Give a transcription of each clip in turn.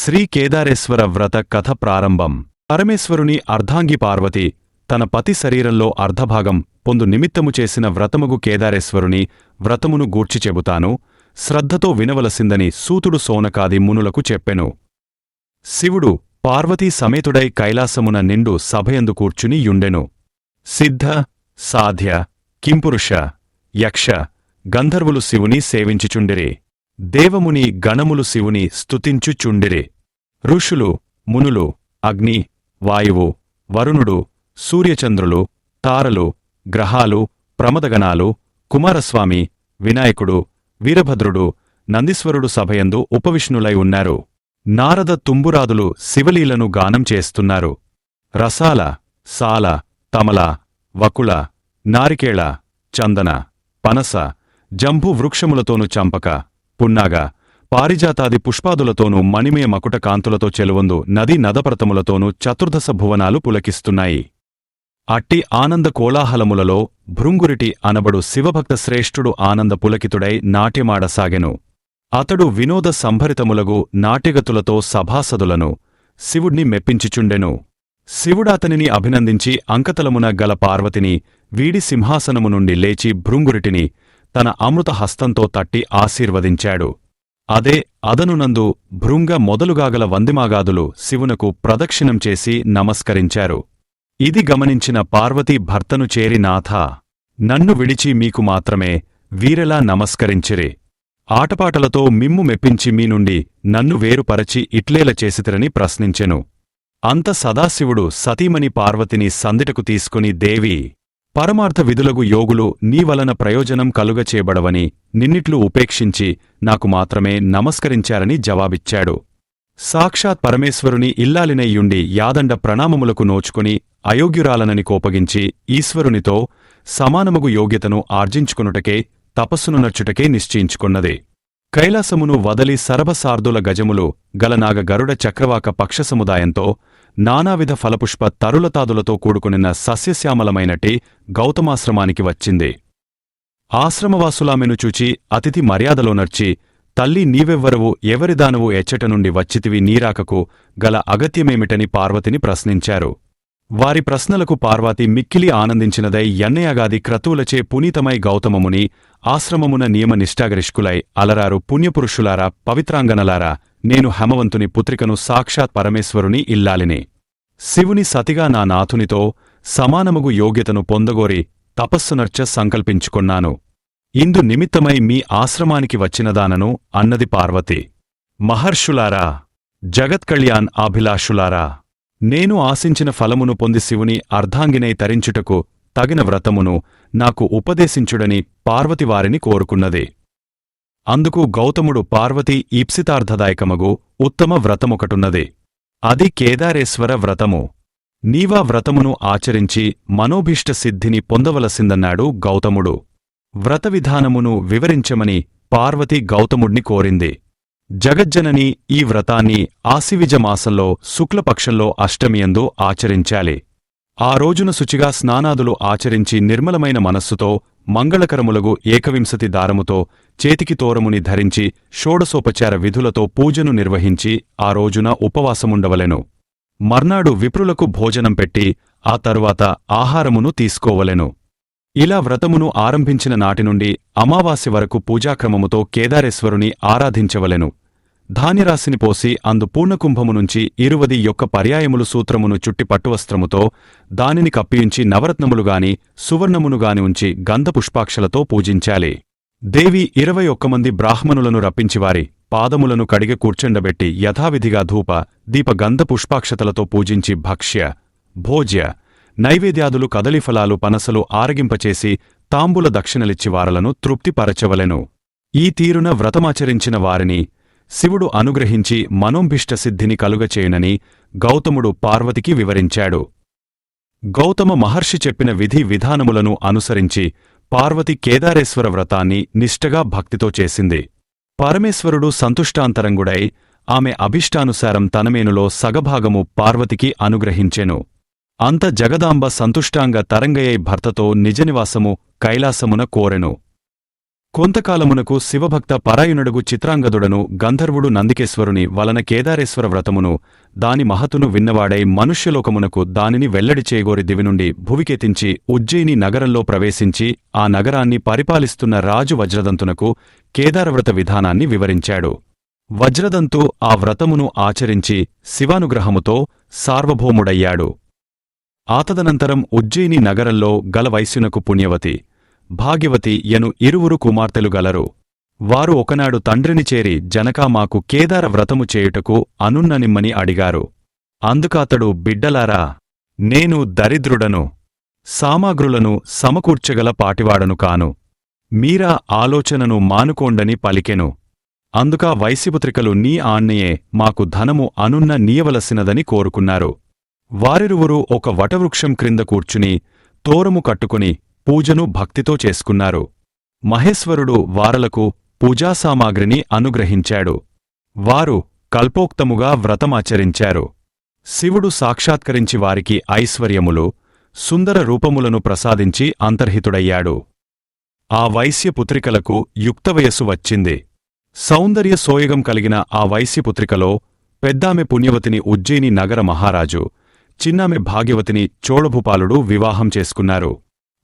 శ్రీ కేదారేశ్వర వ్రత కథ ప్రారంభం. పరమేశ్వరుని అర్ధాంగి పార్వతి తన పతి శరీరంలో అర్ధభాగం పొందు నిమిత్తము చేసిన వ్రతముగు కేదారేశ్వరుని వ్రతమును గూర్చి చెబుతాను, శ్రద్ధతో వినవలసిందని సూతుడు సోనకాది మునులకు చెప్పెను. శివుడు పార్వతీ సమేతుడై కైలాసమున నిండు సభయందు కూర్చుని యుండెను. సిద్ధ, సాధ్య, కింపురుష, యక్ష, గంధర్వులు శివుని సేవించుచుండిరి. దేవముని గణములు శివుని స్తుతించుచుండిరి. ఋషులు, మునులు, అగ్ని, వాయువు, వరుణుడు, సూర్యచంద్రులు, తారలు, గ్రహాలు, ప్రమదగణాలు, కుమారస్వామి, వినాయకుడు, వీరభద్రుడు, నందీశ్వరుడు సభయందు ఉపవిష్ణులై ఉన్నారు. నారద తుంబురాదులు శివలీలను గానం చేస్తున్నారు. రసాల, సాల, తమల, వకుళ, నారికేళ, చందన, పనస, జంబు వృక్షములతోను చంపక, పున్నాగ, పారిజాతాది పుష్పాదులతోనూ మణిమయ మకుట కాంతులతో చెలువందు నదీ నదప్రతములతోనూ చతుర్దశ భువనాలు పులకిస్తున్నాయి. అట్టి ఆనంద కోలాహలములలో భృంగురిటి అనబడు శివభక్త శ్రేష్ఠుడు ఆనంద పులకితుడై నాట్యమాడసాగెను. అతడు వినోద సంభరితములగు నాట్యగతులతో సభాసదులను శివుణ్ణి మెప్పించుచుండెను. శివుడాతనిని అభినందించి అంకతలమున గల పార్వతిని వీడి సింహాసనము నుండి లేచి భృంగురిటిని తన అమృత హస్తంతో తట్టి ఆశీర్వదించాడు. అదే అదనునందు భృంగ మొదలుగాగల వందిమాగాదులు శివునకు ప్రదక్షిణం చేసి నమస్కరించారు. ఇది గమనించిన పార్వతీ భర్తను చేరి, నాథా, నన్ను విడిచి మీకు మాత్రమే వీరెలా నమస్కరించిరి? ఆటపాటలతో మిమ్ము మెప్పించి మీ నుండి నన్ను వేరుపరచి ఇట్లేల చేసితిరని ప్రశ్నించెను. అంత సదాశివుడు సతీమణి పార్వతిని సందిటకు తీసుకుని, దేవీ, పరమార్థ విధులగు యోగులు నీవలన ప్రయోజనం కలుగచేయబడవని నిన్నిట్లు ఉపేక్షించి నాకు మాత్రమే నమస్కరించారని జవాబిచ్చాడు. సాక్షాత్ పరమేశ్వరుని ఇల్లాలినయ్యుండి యాదండ ప్రణామములకు నోచుకుని అయోగ్యురాలనని కోపగించి ఈశ్వరునితో సమానమగు యోగ్యతను ఆర్జించుకొనుటకే తపస్సునునర్చుటకే నిశ్చయించుకొన్నది. కైలాసమును వదలి సరభసార్దుల గజములు గలనాగ గరుడ చక్రవాక పక్షసముదాయంతో నానావిధ ఫలపుష్ప తరులతాదులతో కూడుకునిన సస్యశ్యామలమైనటి గౌతమాశ్రమానికి వచ్చింది. ఆశ్రమవాసులామెను చూచి అతిథి మర్యాదలోనర్చి, తల్లి, నీవెవ్వరవు, ఎవరిదానవు, ఎచ్చట నుండి వచ్చితివి, నీరాకకు గల అగత్యమేమిటని పార్వతిని ప్రశ్నించారు. వారి ప్రశ్నలకు పార్వతి మిక్కిలి ఆనందించినదై యన్నయాగాది క్రతువులచే పునీతమై గౌతమముని ఆశ్రమమున నియమ నిష్ఠాగరిష్కులై, అలరారు పుణ్యపురుషులారా, పవిత్రాంగనలారా, నేను హేమవంతుని పుత్రికను, సాక్షాత్ పరమేశ్వరుని ఇల్లాలిని, శివుని సతిగా నా నాథునితో సమానముగు యోగ్యతను పొందగోరి తపస్సునర్చ సంకల్పించుకొన్నాను. ఇందు నిమిత్తమై మీ ఆశ్రమానికి వచ్చినదానను అన్నది పార్వతి. మహర్షులారా, జగత్కళ్యాణ్ అభిలాషులారా, నేను ఆశించిన ఫలమును పొంది శివుని అర్ధాంగినై తరించుటకు తగిన వ్రతమును నాకు ఉపదేశించుడని పార్వతివారిని కోరుకున్నది. అందుకు గౌతముడు, పార్వతీ ఈప్సితార్థదాయకమగు ఉత్తమ వ్రతమొకటున్నది. అది కేదారేశ్వర వ్రతము. నీవా వ్రతమును ఆచరించి మనోభీష్ట సిద్ధిని పొందవలసిందన్నాడు గౌతముడు. వ్రతవిధానమును వివరించమని పార్వతి గౌతముణ్ణి కోరింది. జగజ్జనని, ఈ వ్రతాన్ని ఆసివిజ మాసంలో శుక్లపక్షంలో అష్టమియందు ఆచరించాలి. ఆ రోజున శుచిగా స్నానాదులు ఆచరించి నిర్మలమైన మనస్సుతో మంగళకరములగు ఏకవింశతి దారముతో చేతికి తోరముని ధరించి షోడసోపచార విధులతో పూజను నిర్వహించి ఆ రోజున ఉపవాసముండవలెను. మర్నాడు విప్రులకు భోజనం పెట్టి ఆ తరువాత ఆహారమును తీసుకోవలెను. ఇలా వ్రతమును ఆరంభించిన నాటినుండి అమావాస్య వరకు పూజాక్రమముతో కేదారేశ్వరుని ఆరాధించవలెను. ధాన్యరాశిని పోసి అందు పూర్ణకుంభము నుంచి 21 పర్యాయములు సూత్రమును చుట్టి పట్టువస్త్రముతో దానిని కప్పియుంచి నవరత్నములుగాని సువర్ణమునుగాని ఉంచి గంధపుష్పాక్షలతో పూజించాలి. దేవి 21 మంది బ్రాహ్మణులను రప్పించివారి పాదములను కడిగ కూర్చుండబెట్టి యథావిధిగా ధూప, దీప, గంధ పుష్పాక్షతలతో పూజించి భక్ష్య, భోజ్య, నైవేద్యాదులు, కదలిఫలాలు, పనసలు ఆరగింపచేసి తాంబూల దక్షిణలిచ్చి వారలను తృప్తిపరచవలెను. ఈ తీరున వ్రతమాచరించిన వారిని శివుడు అనుగ్రహించి మనోంభిష్ట సిద్ధిని కలుగచేయునని గౌతముడు పార్వతికి వివరించాడు. గౌతమ మహర్షి చెప్పిన విధి విధానములను అనుసరించి పార్వతి కేదారేశ్వర వ్రతాన్ని నిష్ఠగా భక్తితో చేసింది. పరమేశ్వరుడు సంతుష్టాంతరంగుడై ఆమె అభిష్టానుసారం తనమేనులో సగభాగము పార్వతికి అనుగ్రహించెను. అంత జగదాంబ సంతుష్టాంగ తరంగయై భర్తతో నిజనివాసము కైలాసమున కోరెను. కొంతకాలమునకు శివభక్త పరాయణుడగు చిత్రాంగదుడను గంధర్వుడు నందికేశ్వరుని వలన కేదారేశ్వర వ్రతమును దాని మహతును విన్నవాడై మనుష్యలోకమునకు దానిని వెల్లడి చేయగోరి దివినుండి భువికెతించి ఉజ్జయిని నగరంలో ప్రవేశించి ఆ నగరాన్ని పరిపాలిస్తున్న రాజు వజ్రదంతునకు కేదారవ్రత విధానాన్ని వివరించాడు. వజ్రదంతు ఆ వ్రతమును ఆచరించి శివానుగ్రహముతో సార్వభౌముడయ్యాడు. ఆతదనంతరం ఉజ్జయిని నగరంలో గల వైశ్యునకు పుణ్యవతి, భాగ్యవతి యను ఇరువురు కుమార్తెలు గలరు. వారు ఒకనాడు తండ్రిని చేరి జనకా మాకు కేదార వ్రతము చేయుటకు అనున్ననిమ్మని అడిగారు. అందుకాతడు, బిడ్డలారా, నేను దరిద్రుడను, సామాగ్రులను సమకూర్చగల పాటివాడను కాను. మీరా ఆలోచనను మానుకోండని పలికెను. అందుకా వైశ్యపుత్రికలు నీ ఆణ్ణయే మాకు ధనము అనున్న నీయవలసినదని కోరుకున్నారు. వారిరువురు ఒక వటవృక్షం క్రింద కూర్చుని తోరము కట్టుకుని పూజను భక్తితో చేసుకున్నారు. మహేశ్వరుడు వారలకు పూజాసామాగ్రిని అనుగ్రహించాడు. వారు కల్పోక్తముగా వ్రతమాచరించారు. శివుడు సాక్షాత్కరించి వారికి ఐశ్వర్యములు, సుందర రూపములను ప్రసాదించి అంతర్హితుడయ్యాడు. ఆ వైశ్యపుత్రికలకు యుక్తవయస్సు వచ్చింది. సౌందర్య సోయగం కలిగిన ఆ వైశ్యపుత్రికలో పెద్దామె పుణ్యవతిని ఉజ్జయిని నగర మహారాజు, చిన్నామె భాగ్యవతిని చోళభూపాలుడు వివాహం చేసుకున్నారు.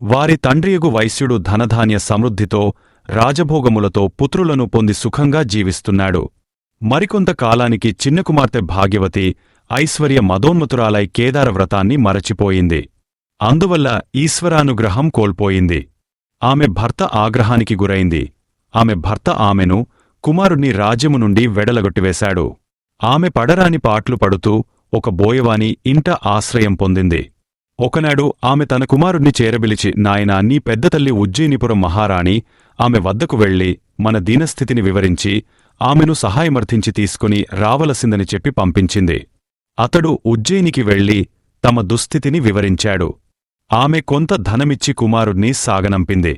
వారి తండ్రియగు వైశ్యుడు ధనధాన్య సమృద్ధితో రాజభోగములతో పుత్రులను పొంది సుఖంగా జీవిస్తున్నాడు. మరికొంత కాలానికి చిన్న కుమార్తె భాగ్యవతి ఐశ్వర్య మదోన్మతురాలై కేదార వ్రతాన్ని మరచిపోయింది. అందువల్ల ఈశ్వరానుగ్రహం కోల్పోయింది. ఆమె భర్త ఆగ్రహానికి గురైంది. ఆమె భర్త ఆమెను, కుమారుణ్ణి రాజ్యము నుండి వెడలగొట్టివేశాడు. ఆమె పడరాని పాట్లు పడుతూ ఒక బోయవాని ఇంట ఆశ్రయం పొందింది. ఒకనాడు ఆమె తన కుమారుణ్ణి చేరబిలిచి, నాయనా, నీ పెద్దతల్లి ఉజ్జయినిపురం మహారాణి ఆమె వద్దకు వెళ్లి మన దీనస్థితిని వివరించి ఆమెను సహాయమర్థించి తీసుకుని రావలసిందని చెప్పి పంపించింది. అతడు ఉజ్జయినికి వెళ్లి తమ దుస్థితిని వివరించాడు. ఆమె కొంత ధనమిచ్చి కుమారుణ్ణి సాగనంపింది.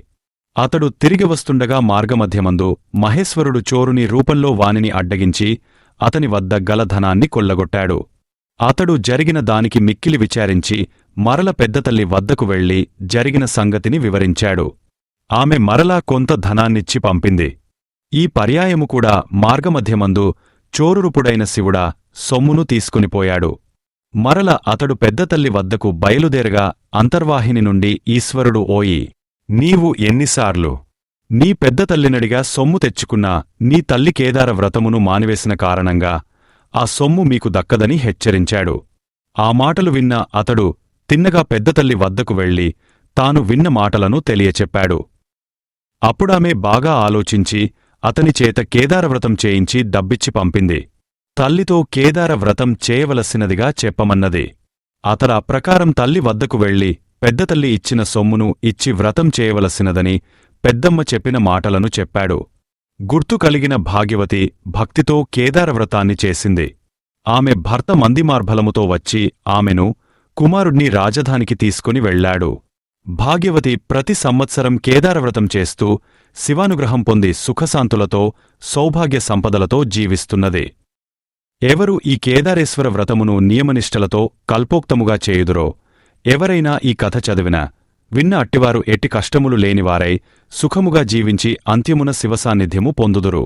అతడు తిరిగి వస్తుండగా మార్గమధ్యమందు మహేశ్వరుడు చోరుని రూపంలో వానిని అడ్డగించి అతని వద్ద గల ధనాన్ని కొల్లగొట్టాడు. అతడు జరిగిన దానికి మిక్కిలి విచారించి మరల పెద్దతల్లి వద్దకు వెళ్లి జరిగిన సంగతిని వివరించాడు. ఆమె మరలా కొంత ధనాన్నిచ్చి పంపింది. ఈ పర్యాయము కూడా మార్గమధ్యమందు చోరురుపుడైన శివుడా సొమ్మును తీసుకునిపోయాడు. మరల అతడు పెద్దతల్లి వద్దకు బయలుదేరగా అంతర్వాహిని నుండి ఈశ్వరుడు, ఓయి, నీవు ఎన్నిసార్లు నీ పెద్దతల్లినడిగా సొమ్ము తెచ్చుకున్నా నీ తల్లి కేదార వ్రతమును మానివేసిన కారణంగా ఆ సొమ్ము మీకు దక్కదని హెచ్చరించాడు. ఆ మాటలు విన్న అతడు తిన్నగా పెద్దతల్లి వద్దకు వెళ్లి తాను విన్న మాటలను తెలియచెప్పాడు. అప్పుడామె బాగా ఆలోచించి అతని చేత కేదారవ్రతం చేయించి డబ్బిచ్చి పంపింది. తల్లితో కేదార వ్రతం చేయవలసినదిగా చెప్పమన్నది. అతడా ప్రకారం తల్లి వద్దకు వెళ్లి పెద్దతల్లి ఇచ్చిన సొమ్మును ఇచ్చి వ్రతం చేయవలసినదని పెద్దమ్మ చెప్పిన మాటలను చెప్పాడు. గుర్తు కలిగిన భాగ్యవతి భక్తితో కేదారవ్రతాన్ని చేసింది. ఆమె భర్త మందిమార్బలముతో వచ్చి ఆమెను, కుమారుణ్ణి రాజధానికి తీసుకుని వెళ్లాడు. భాగ్యవతి ప్రతి సంవత్సరం కేదారవ్రతం చేస్తూ శివానుగ్రహం పొంది సుఖశాంతులతో సౌభాగ్య సంపదలతో జీవిస్తున్నది. ఎవరు ఈ కేదారేశ్వర వ్రతమును నియమనిష్టలతో కల్పోక్తముగా చేయుదురో, ఎవరైనా ఈ కథ చదివినా విన్న అట్టివారు ఎట్టి కష్టములు లేనివారై సుఖముగా జీవించి అంత్యమున శివసాన్నిధ్యము పొందుదురు.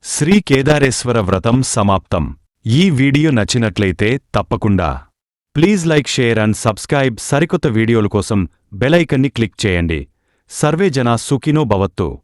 శ్రీ కేదారేశ్వర వ్రతం సమాప్తం. ఈ వీడియో నచ్చినట్లయితే తప్పకుండా please like, share and subscribe. సరికొత్త వీడియోల కోసం బెల్ ఐకన్ని క్లిక్ చేయండి. సర్వే జనా సుఖినో భవత్తు.